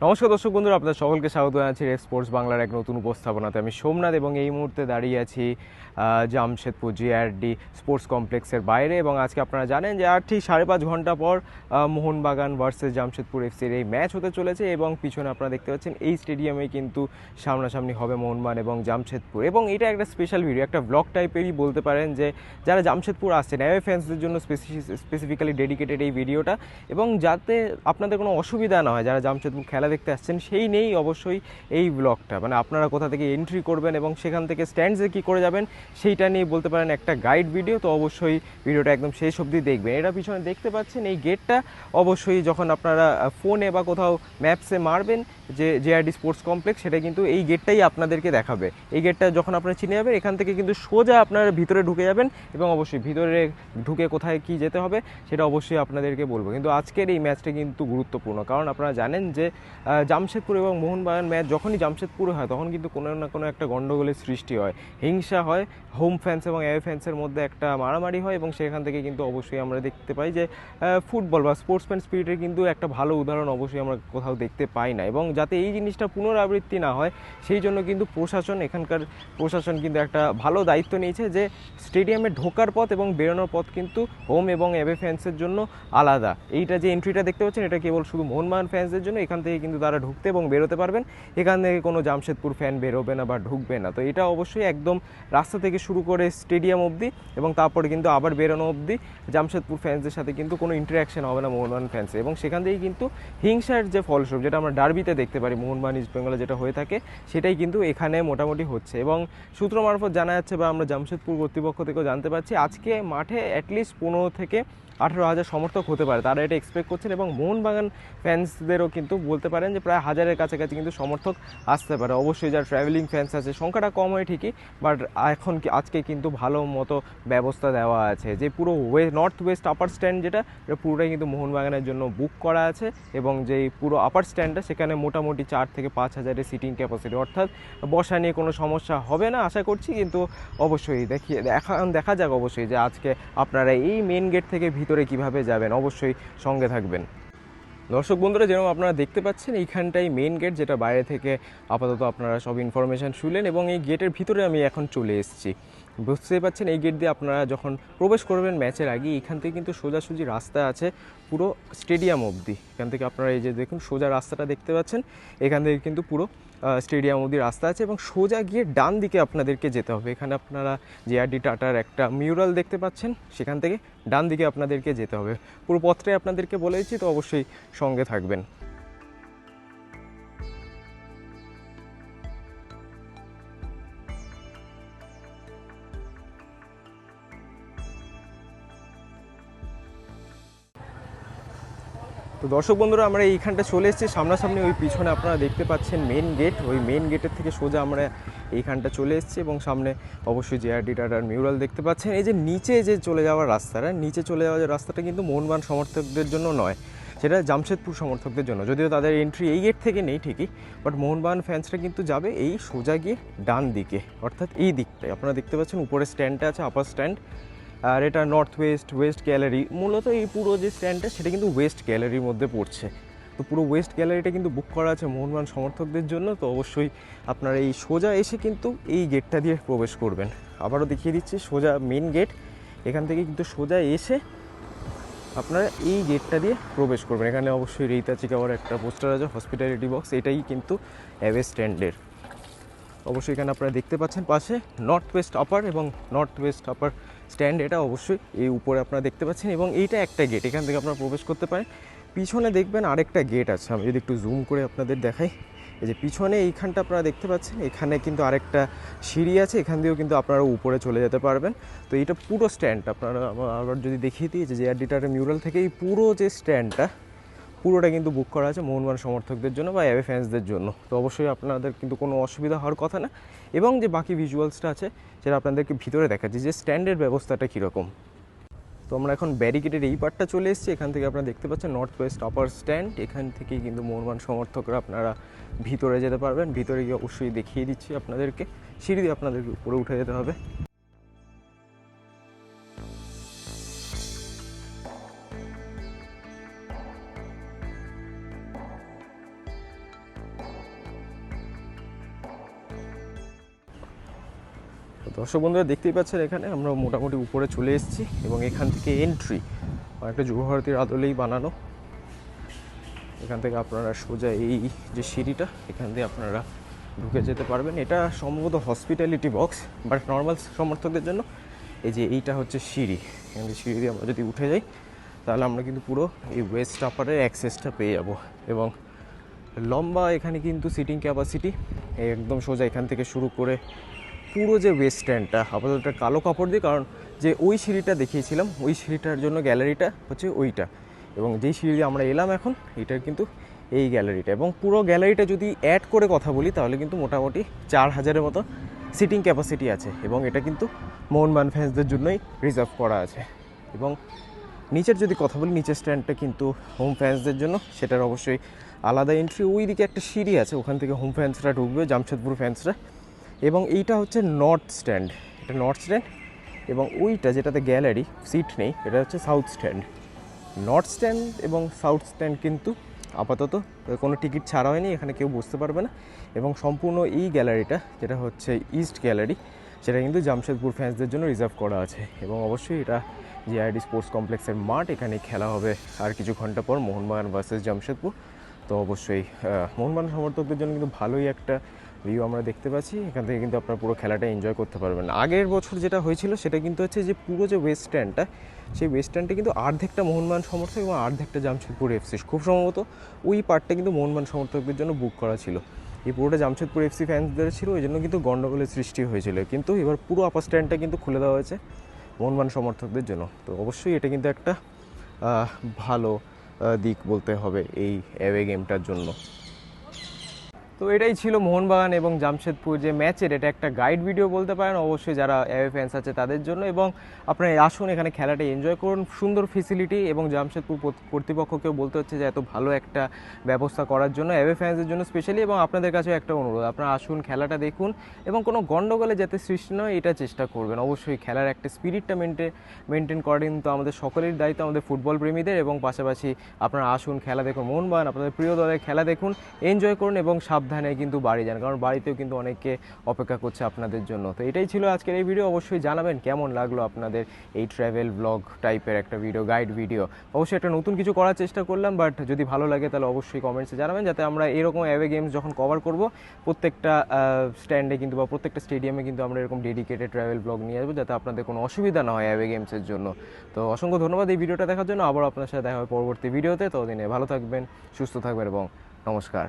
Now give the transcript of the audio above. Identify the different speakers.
Speaker 1: নমস্কার দর্শক বন্ধুরা, আপনাদের সকলকে স্বাগত জানাচ্ছি রেড স্পোর্টস বাংলার এক নতুন উপস্থাপনাতে। আমি সোমনাথ এবং এই মুহূর্তে দাঁড়িয়ে আছি জামশেদপুর জিআরডি স্পোর্টস কমপ্লেক্সের বাইরে। এবং আজকে আপনারা জানেন যে আর ঠিক 5.5 ঘন্টা পর মোহনবাগান ভার্সেস জামশেদপুর এফসির এই ম্যাচ হতে চলেছে। এবং পিছনে আপনারা দেখতে পাচ্ছেন এই স্টেডিয়ামে কিন্তু সামনাসামনি হবে মোহনবাগান এবং জামশেদপুর। এবং এটা একটা স্পেশাল ভিডিও, একটা ব্লগ টাইপেরই বলতে পারেন, যে যারা জামশেদপুর আসছেন অ্যাওয়ে ফ্যান্সদের জন্য স্পেসিফিক্যালি ডেডিকেটেড এই ভিডিওটা। এবং যাতে আপনাদের কোনো অসুবিধা না হয়, যারা জামশেদপুর খেলা দেখতে আসছেন সেই নেই অবশ্যই এই ব্লগটা, মানে আপনারা কোথা থেকে এন্ট্রি করবেন এবং সেখান থেকে স্ট্যান্ডসে কী করে যাবেন সেইটা নিয়ে বলতে পারেন একটা গাইড ভিডিও। তো অবশ্যই ভিডিওটা একদম শেষ অবধি দেখবেন। এটা পিছনে দেখতে পাচ্ছেন এই গেটটা, অবশ্যই যখন আপনারা ফোনে বা কোথাও ম্যাপসে মারবেন যে জেআরডি স্পোর্টস কমপ্লেক্স, সেটা কিন্তু এই গেটটাই আপনাদেরকে দেখাবে। এই গেটটা যখন আপনারা চিনে যাবেন, এখান থেকে কিন্তু সোজা আপনারা ভিতরে ঢুকে যাবেন। এবং অবশ্যই ভিতরে ঢুকে কোথায় কি যেতে হবে সেটা অবশ্যই আপনাদেরকে বলবো। কিন্তু আজকের এই ম্যাচটা কিন্তু গুরুত্বপূর্ণ, কারণ আপনারা জানেন যে জামশেদপুর এবং মোহনবাগান ম্যাচ যখনই জামশেদপুরে হয় তখন কিন্তু কোনো না কোনো একটা গণ্ডগোলের সৃষ্টি হয়, হিংসা হয়, হোম ফ্যান্স এবং অ্যাওয়ে ফ্যান্সের মধ্যে একটা মারামারি হয়। এবং সেখান থেকে কিন্তু অবশ্যই আমরা দেখতে পাই যে ফুটবল বা স্পোর্টসম্যান স্পিরিটের কিন্তু একটা ভালো উদাহরণ অবশ্যই আমরা কোথাও দেখতে পাই না। এবং যাতে এই জিনিসটা পুনরাবৃত্তি না হয় সেই জন্য কিন্তু এখানকার প্রশাসন কিন্তু একটা ভালো দায়িত্ব নিয়েছে, যে স্টেডিয়ামে ঢোকার পথ এবং বেরোনোর পথ কিন্তু হোম এবং অ্যাওয়ে ফ্যান্সের জন্য আলাদা। এইটা যে এন্ট্রিটা দেখতে পাচ্ছেন এটা কেবল শুধু মোহনবাগান ফ্যান্সদের জন্য। এখান থেকে কিন্তু তারা ঢুকতে এবং বেরোতে পারবেন, এখান থেকে কোনো জামশেদপুর ফ্যান বেরোবে না বা ঢুকবে না। তো এটা অবশ্যই একদম রাস্তা থেকে শুরু করে স্টেডিয়াম অবধি এবং তারপরে কিন্তু আবার বেরোনো অবধি জামশেদপুর ফ্যান্সদের সাথে কিন্তু কোনো ইন্টারাকশন হবে না মোহনবাগান ফ্যান্সে। এবং সেখান থেকেই কিন্তু হিংসার যে ফলস্বরূপ, যেটা আমরা ডার্বিতে দেখতে পারি মোহনবাগান ইস্ট বেঙ্গলে যেটা হয়ে থাকে, সেটাই কিন্তু এখানে মোটামুটি হচ্ছে। এবং সূত্র মারফত জানা যাচ্ছে বা আমরা জামশেদপুর কর্তৃপক্ষ থেকেও জানতে পারছি, আজকে মাঠে অ্যাটলিস্ট 15 থেকে 18,000 সমর্থক হতে পারে, তারা এটা এক্সপেক্ট করছেন। এবং মোহনবাগান ফ্যান্সদেরও কিন্তু বলতে পারেন যে প্রায় 1000-এর কাছাকাছি কিন্তু সমর্থক আসতে পারে। অবশ্যই যারা ট্রাভেলিং ফ্যান্স আছে সংখ্যাটা কম হয় ঠিকই, বাট আজকে কিন্তু ভালো মতো ব্যবস্থা দেওয়া আছে, যে পুরো নর্থ ওয়েস্ট আপার স্ট্যান্ড যেটা পুরোটাই কিন্তু মোহনবাগানের জন্য বুক করা আছে। এবং যেই পুরো আপার স্ট্যান্ডটা সেখানে মোটামুটি 4 থেকে 5,000-এর সিটিং ক্যাপাসিটি, অর্থাৎ বসা নিয়ে কোনো সমস্যা হবে না আশা করছি। কিন্তু অবশ্যই দেখা যাক অবশ্যই যে আজকে আপনারা এই মেন গেট থেকে ভিতরে কিভাবে যাবেন, অবশ্যই সঙ্গে থাকবেন। দর্শক বন্ধুরা, যেরকম আপনারা দেখতে পাচ্ছেন এইখানটাই মেন গেট, যেটা বাইরে থেকে আপাতত আপনারা সব ইনফরমেশান শুনলেন। এবং এই গেটের ভিতরে আমি এখন চলে এসেছি। বুঝতেই পারছেন এই গেট দিয়ে আপনারা যখন প্রবেশ করবেন ম্যাচের আগে, এখান থেকে কিন্তু সোজাসুজি রাস্তা আছে পুরো স্টেডিয়াম অবধি। এখান থেকে আপনারা এই যে দেখুন সোজা রাস্তাটা দেখতে পাচ্ছেন, এখান থেকে কিন্তু পুরো স্টেডিয়াম অবধি রাস্তা আছে। এবং সোজা গিয়ে ডান দিকে আপনাদেরকে যেতে হবে। এখানে আপনারা জেআরডি টাটার একটা মিউরাল দেখতে পাচ্ছেন, সেখান থেকে ডান দিকে আপনাদেরকে যেতে হবে। পুরো পথটাই আপনাদেরকে বলে দিচ্ছি, তো অবশ্যই সঙ্গে থাকবেন। তো দর্শক বন্ধুরা, আমরা এইখানটা চলে এসেছি সামনাসামনি। ওই পিছনে আপনারা দেখতে পাচ্ছেন মেন গেট, ওই মেন গেটের থেকে সোজা আমরা এইখানটা চলে এসেছি। এবং সামনে অবশ্যই জেআরডি টাটার মিউরাল দেখতে পাচ্ছেন। এই যে নিচে যে চলে যাওয়ার রাস্তাটা, নিচে চলে যাওয়ার যে রাস্তাটা কিন্তু মোহনবাগান সমর্থকদের জন্য নয়, সেটা জামশেদপুর সমর্থকদের জন্য। যদিও তাদের এন্ট্রি এই গেট থেকে নেই ঠিকই, বাট মোহনবাগান ফ্যান্সরা কিন্তু যাবে এই সোজা গিয়ে ডান দিকে, অর্থাৎ এই দিকটায়। আপনারা দেখতে পাচ্ছেন উপরে স্ট্যান্ডটা আছে, আপার স্ট্যান্ড, আর এটা নর্থ ওয়েস্ট গ্যালারি। মূলত এই পুরো যে স্ট্যান্ডটা সেটা কিন্তু ওয়েস্ট গ্যালারির মধ্যে পড়ছে। তো পুরো ওয়েস্ট গ্যালারিটা কিন্তু বুক করা আছে মোহনবাগান সমর্থকদের জন্য। তো অবশ্যই আপনারা এই সোজা এসে কিন্তু এই গেটটা দিয়ে প্রবেশ করবেন। আবারও দেখিয়ে দিচ্ছি, সোজা মেন গেট, এখান থেকে কিন্তু সোজা এসে আপনারা এই গেটটা দিয়ে প্রবেশ করবেন। এখানে অবশ্যই রেইতা চিকাওয়ার একটা পোস্টার আছে, হসপিটালিটি বক্স, এটাই কিন্তু অ্যাওয়ে স্ট্যান্ডের। অবশ্যই এখানে আপনারা দেখতে পাচ্ছেন পাশে নর্থ ওয়েস্ট আপার এবং নর্থ ওয়েস্ট আপার স্ট্যান্ড, এটা অবশ্যই এই উপরে আপনারা দেখতে পাচ্ছেন। এবং এইটা একটা গেট, এখান থেকে আপনারা প্রবেশ করতে পারেন। পিছনে দেখবেন আরেকটা গেট আছে, আমি যদি একটু জুম করে আপনাদের দেখাই, এই যে পিছনে এইখানটা আপনারা দেখতে পাচ্ছেন, এখানে কিন্তু আরেকটা সিঁড়ি আছে, এখান দিয়েও কিন্তু আপনারা উপরে চলে যেতে পারবেন। তো এইটা পুরো স্ট্যান্ড আপনারা আবার যদি দেখিয়ে দিই, যে জেআরডি টাটার মিউরাল থেকে এই পুরো যে স্ট্যান্ডটা পুরোটা কিন্তু বুক করা আছে মোহনবাগান সমর্থকদের জন্য বা অ্যাওয়ে ফ্যান্সদের জন্য। তো অবশ্যই আপনাদের কিন্তু কোনো অসুবিধা হওয়ার কথা না। এবং যে বাকি ভিজুয়ালসটা আছে সেটা আপনাদেরকে ভিতরে দেখাচ্ছি, যে স্ট্যান্ডের ব্যবস্থাটা কীরকম। তো আমরা এখন ব্যারিকেডের এই পার্টটা চলে এসেছি। এখান থেকে আপনারা দেখতে পাচ্ছেন নর্থ ওয়েস্ট আপার স্ট্যান্ড, এখান থেকেই কিন্তু মোহনবাগান সমর্থকরা আপনারা ভিতরে যেতে পারবেন। ভিতরে গিয়ে অবশ্যই দেখিয়ে দিচ্ছি আপনাদেরকে, সিঁড়ি দিয়ে আপনাদেরকে উপরে উঠে যেতে হবে। দর্শক বন্ধুরা দেখতেই পাচ্ছেন এখানে আমরা মোটামুটি উপরে চলে এসেছি এবং এখান থেকে এন্ট্রি অনেকটা যুবভারতীর আদলেই বানানো। এখান থেকে আপনারা সোজা এই যে সিঁড়িটা এখান দিয়ে আপনারা ঢুকে যেতে পারবেন। এটা সম্ভবত হসপিটালিটি বক্স, বাট নর্মাল সমর্থকদের জন্য এই যে এইটা হচ্ছে সিঁড়ি। এখান থেকে সিঁড়ি দিয়ে আমরা যদি উঠে যাই তাহলে আমরা কিন্তু পুরো এই ওয়েস্ট আপারের অ্যাক্সেসটা পেয়ে যাব। এবং লম্বা এখানে কিন্তু সিটিং ক্যাপাসিটি একদম সোজা এখান থেকে শুরু করে পুরো যে ওয়েস্ট স্ট্যান্ডটা আপাতত কালো কাপড় দিয়ে, কারণ যে ওই সিঁড়িটা দেখিয়েছিলাম ওই সিঁড়িটার জন্য গ্যালারিটা হচ্ছে ওইটা, এবং যেই সিঁড়ি দিয়ে আমরা এলাম এখন এটার কিন্তু এই গ্যালারিটা। এবং পুরো গ্যালারিটা যদি অ্যাড করে কথা বলি তাহলে কিন্তু মোটামুটি 4000-এর মতো সিটিং ক্যাপাসিটি আছে, এবং এটা কিন্তু মোহনবাগান ফ্যান্সদের জন্যই রিজার্ভ করা আছে। এবং নিচের যদি কথা বলি, নিচের স্ট্যান্ডটা কিন্তু হোম ফ্যান্সদের জন্য, সেটার অবশ্যই আলাদা এন্ট্রি। ওই দিকে একটা সিঁড়ি আছে, ওখান থেকে হোম ফ্যান্সরা ঢুকবে, জামশেদপুর ফ্যান্সরা। এবং এইটা হচ্ছে নর্থ স্ট্যান্ড, এটা নর্থ স্ট্যান্ড। এবং ওইটা যেটাতে গ্যালারি সিট নেই এটা হচ্ছে সাউথ স্ট্যান্ড। নর্থ স্ট্যান্ড এবং সাউথ স্ট্যান্ড কিন্তু আপাতত কোনো টিকিট ছাড়া হয়নি, এখানে কেউ বসতে পারবে না। এবং সম্পূর্ণ এই গ্যালারিটা যেটা হচ্ছে ইস্ট গ্যালারি, সেটা কিন্তু জামশেদপুর ফ্যান্সদের জন্য রিজার্ভ করা আছে। এবং অবশ্যই এটা জিআরডি স্পোর্টস কমপ্লেক্সের মাঠ, এখানে খেলা হবে আর কিছু ঘন্টা পর মোহনবাগান ভার্সেস জামশেদপুর। তো অবশ্যই মোহনবাগান সমর্থকদের জন্য কিন্তু ভালোই একটা ভিউ আমরা দেখতে পাচ্ছি। এখান থেকে কিন্তু আপনারা পুরো খেলাটা এনজয় করতে পারবেন। আগের বছর যেটা হয়েছিল সেটা কিন্তু হচ্ছে যে পুরো যে ওয়েস্ট স্ট্যান্ডটা, সেই ওয়েস্ট স্ট্যান্ডে কিন্তু অর্ধেকটা মোহনবাগান সমর্থক এবং অর্ধেকটা জামশেদপুর এফসি, খুব সম্ভবত ওই পার্টটা কিন্তু মোহনবাগান সমর্থকদের জন্য বুক করা ছিল। এই পুরোটা জামশেদপুর এফসি ফ্যান্সদের ছিল, ওই জন্য কিন্তু গণ্ডগোলের সৃষ্টি হয়েছিল। কিন্তু এবার পুরো আপার স্ট্যান্ডটা কিন্তু খুলে দেওয়া হয়েছে মোহনবাগান সমর্থকদের জন্য। তো অবশ্যই এটা কিন্তু একটা ভালো দিক বলতে হবে এই অ্যাওয়ে গেমটার জন্য। তো এটাই ছিল মোহনবাগান এবং জামশেদপুর যে ম্যাচের, এটা একটা গাইড ভিডিও বলতে পারেন অবশ্যই যারা অ্যাওয়ে ফ্যান্স আছে তাদের জন্য। এবং আপনারা আসুন এখানে খেলাটা এনজয় করুন, সুন্দর ফেসিলিটি। এবং জামশেদপুর কর্তৃপক্ষকেও বলতে হচ্ছে যে এত ভালো একটা ব্যবস্থা করার জন্য অ্যাওয়ে ফ্যান্সদের জন্য স্পেশালি। এবং আপনাদের কাছেও একটা অনুরোধ, আপনারা আসুন খেলাটা দেখুন এবং কোনো গণ্ডগোলে যাতে সৃষ্টি নয় এটা চেষ্টা করবেন। অবশ্যই খেলার একটা স্পিরিটটা মেনটেন করা কিন্তু আমাদের সকলের দায়িত্ব, আমাদের ফুটবল প্রেমীদের। এবং পাশাপাশি আপনারা আসুন খেলা দেখুন, মোহনবাগান আপনাদের প্রিয় দলের খেলা দেখুন, এনজয় করুন এবং সাবধানে কিন্তু বাড়ি যান, কারণ বাড়িতেও কিন্তু অনেকে অপেক্ষা করছে আপনাদের জন্য। তো এটাই ছিল আজকের এই ভিডিও। অবশ্যই জানাবেন কেমন লাগলো আপনাদের এই ট্র্যাভেল ব্লগ টাইপের একটা ভিডিও, গাইড ভিডিও। অবশ্যই একটা নতুন কিছু করার চেষ্টা করলাম, বাট যদি ভালো লাগে তাহলে অবশ্যই কমেন্টসে জানাবেন, যাতে আমরা এরকম অ্যাওয়ে গেমস যখন কভার করব প্রত্যেকটা স্ট্যান্ডে কিন্তু বা প্রত্যেকটা স্টেডিয়ামে কিন্তু আমরা এরকম ডেডিকেটেড ট্র্যাভেল ব্লগ নিয়ে আসবো, যাতে আপনাদের কোনো অসুবিধা না হয় অ্যাওয়ে গেমসের জন্য। তো অসংখ্য ধন্যবাদ এই ভিডিওটা দেখার জন্য। আবার আপনার সাথে দেখা হবে পরবর্তী ভিডিওতে। ততদিনে ভালো থাকবেন, সুস্থ থাকবেন এবং নমস্কার।